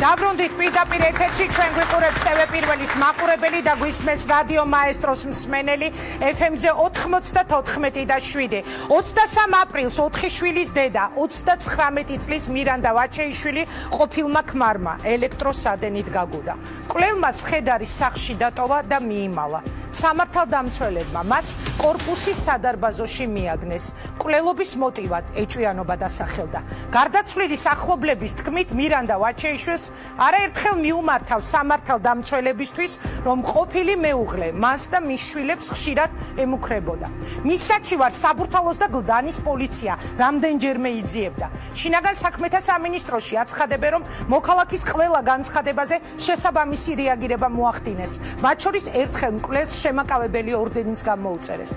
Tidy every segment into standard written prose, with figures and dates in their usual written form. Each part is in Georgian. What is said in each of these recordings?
Davrundit პირდაპირ ეთერში ჩვენ გვიყურებს TV პირველის მაყურებელი და გვისმენს რადიო მაესტროს მსმენელი FM-ზე 94.7. 23 აპრილს 4 შვილის დედა 39 წლის მირანდა ვაჩეიშვილი ყოფილმა ქმარმა ელექტროსადენით გაგუდა. მკვლელმა ცხედარი სახლში დატოვა და მიიმალა. სამართალდამცველებმა მას კორპუსის სადარბაზოში მიაგნეს. მკვლელობის მოტივად ეჭვიანობა დასახელდა. გარდაცვლილი ახლობლების თქმით მირანდა ვაჩეიშვილს არაერთხელ მიუმართავ სამართალდამცველებისთვის, რომ ყოფილი მეუღლე მას და მის შვილებს ხშირად ემუქრებოდა. მის საჩივარ საბურთალოს და გლდანის პოლიცია რამდენჯერმე იძიებდა. შინაგან საქმეთა სამინისტროში აცხადებენ, რომ მოქალაქის ყველა განცხადებაზე შესაბამისი რეაგირება მოახდინეს. მათ შორის ერთხელ მკვლელს შემაკავებელი ორდენიც გამოუწერეს.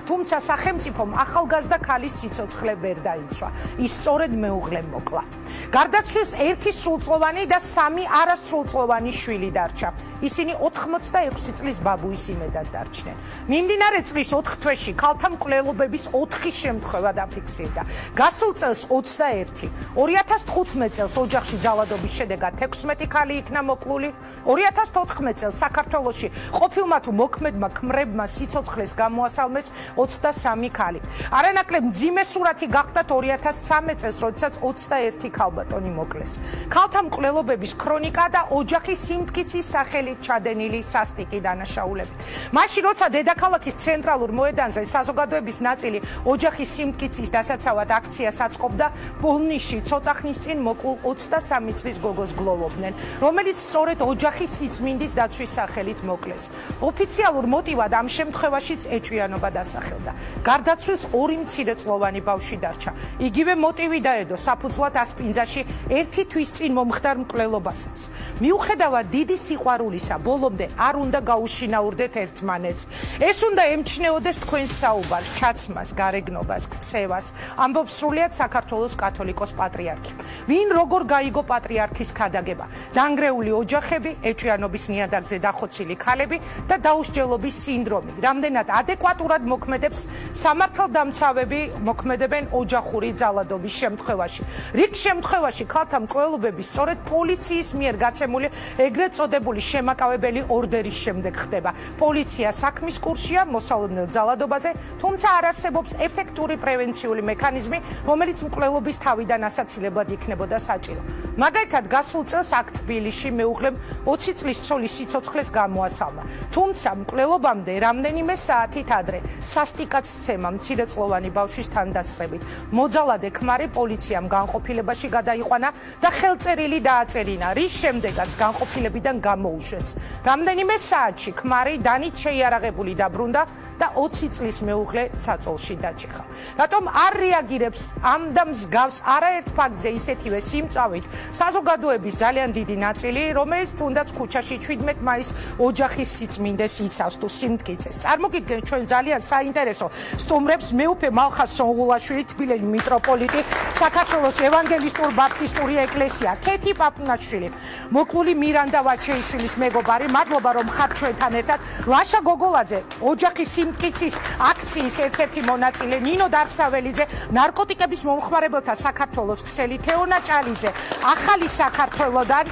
თუმცა სახელმწიფომ ახალგაზრდა ქალის სიცოცხლე ვერ დაიცვა. ის სწორედ მეუღლემ მოკლა. გარდაცვლილს ერთი სრულწლოვანი და 3 არასრულწლოვანი შვილი დარჩა. ისინი 86 წლის ბაბუის იმედად დარჩნენ. მიმდინარე წლის 4 თვეში ქალთა მკვლელობების 4 შემთხვევა დაფიქსირდა. გასულ წელს 21, 2015 წელს ოჯახში ძალადობის შედეგად 16 ქალი იქნა მოკლული, 2014 წელს საქართველოში ყოფილმა თუ მოქმედმა ქმრებმა სიცოცხლეს გამოასალმეს 23 ქალი. არანაკლებ მძიმე სურათი გახდათ 2013 წელს, როდესაც 21 ქალბატონი მოკლეს. ქალთა მკვლელობების ქრონიკა და ოჯახის სიმტკიცის სახელით ჩადენილი სასტიკი დანაშაულები. მაშინ როცა დედაქალაქის ცენტრალურ მოედანზე საზოგადოების ნაწილი ოჯახის სიმტკიცის დასაცავად აქციას აწყობდა, ბოლნიში ცოტა ხნის წინ მოკლულ 23 წლის გოგოს გლოვობდნენ, რომელიც სწორედ ოჯახის სიწმინდის დაცვის სახელით მოკლეს. ოფიციალურ მოტივად ამ შემთხვევაშიც ეჭვიანობა დასახელდა. გარდაცვლილს 2 მცირეწლოვანი ბავშვი დარჩა. იგივე მოტივი დაედო საფუძვლად ასპინძაში 1 თვის წინ მომხდარ მკვლელობასაც. მიუხედავად დიდი სიყვარულისა, ბოლომდე არ უნდა გაუშინაურდეთ ერთმანეთს. ეს უნდა ემჩნეოდეს თქვენს საუბარს, ჩაცმას, გარეგნობას, ქცევას, ამბობს სრულიად საქართველოს კათოლიკოს პატრიარქი. ვინ როგორ გაიგო პატრიარქის ქადაგება? დანგრეული ოჯახები, ეჭვიანობის ნიადაგზე დახოცილი ქალები და დაუსჯელობის სინდრომი. რამდენად ადეკვატურად მოქმედებს სამართალდამცავები მოქმედებენ ოჯახური ძალადობის შემთხვევაში. რიგ შემთხვევაში ქალთა მკვლელობები სწორედ პოლიციის მიერ გაცემული ეგრეთ წოდებული შემაკავებელი ორდერის შემდეგ ხდება. პოლიცია საქმის კურსია მოსალოდნელ ძალადობაზე, თუმცა არ არსებობს ეფექტური პრევენციული მექანიზმი, რომელიც მკვლელობის თავიდან ასაცილებლად იქნებოდა საჭირო. მაგალითად, გასულ წელს აქ თბილისში მეუღლემ 20 წლის ცოლის სიცოცხლეს გამოასალმა. თუმცა მკვლელობამდე რამდენიმე საათით ადრე სასტიკად სცემა მცირეწლოვანი ბავშვის თანდასწრებით. მოძალადე ქმარი პოლიციამ განყოფილებაში გადაიყვანა და ხელწერილი დააწერინა, რის შემდეგაც განყოფილებიდან გამოუშვეს. რამდენიმე საათში ქმარი დანით შეიარაღებული დაბრუნდა და 20 წლის მეუღლე საწოლში დაჭიხა. რატომ არ რეაგირებს ამ და მსგავს არაერთ ფაქტზე ისეთივე სიმწავით საზოგადოების ძალიან დიდი ნაწილი, რომელიც თუნდაც ქუჩაში 17 მაისს ოჯახის სიწმინდეს იცავს თუ სიმტკიცეს. წარმოგიდგენთ ჩვენ ძალიან საინტერესო სტუმრებს მეუფე მალხაზ სონღულაშვილი, თბილისის მიტროპოლიტი, საქართველოს ევანგელისტურ ბაპტისტური ეკლესია, ქეთი პაპუნაშვილი, მოკლული მირანდა ვაჩეიშვილის მეგობარი, მადლობა რომ ხართ ჩვენთან ერთად. ლაშა გოგოლაძე, ოჯახის სიმტკიცის აქციის ერთ-ერთი მონაწილე, ნინო დარსაველიძე, ნარკოტიკების მომხმარებელთა საქართველოს ქსელი თეონა ჭალიძე, ახალი საქართველოდან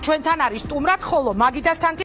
ჩვენთან არის სტუმრად, ხოლო მაგიდასთან